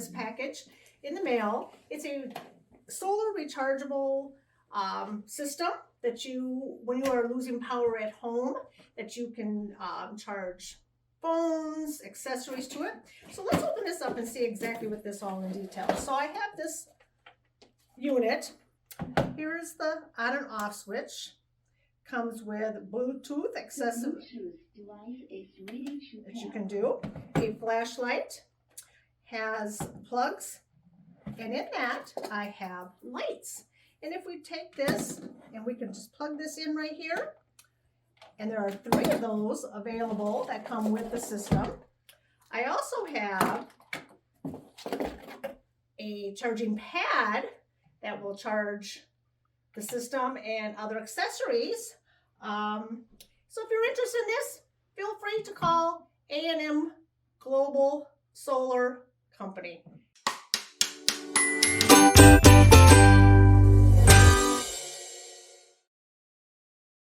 this package in the mail. It's a solar rechargeable system that you, when you are losing power at home, that you can charge phones, accessories to it. So let's open this up and see exactly what this all in detail. So I have this unit. Here is the on and off switch. Comes with Bluetooth accessible that you can do. A flashlight, has plugs, and in that I have lights. And if we take this and we can just plug this in right here, and there are 3 of those available that come with the system. I also have a charging pad that will charge the system and other accessories. So if you're interested in this, feel free to call A&M Global Solar Company.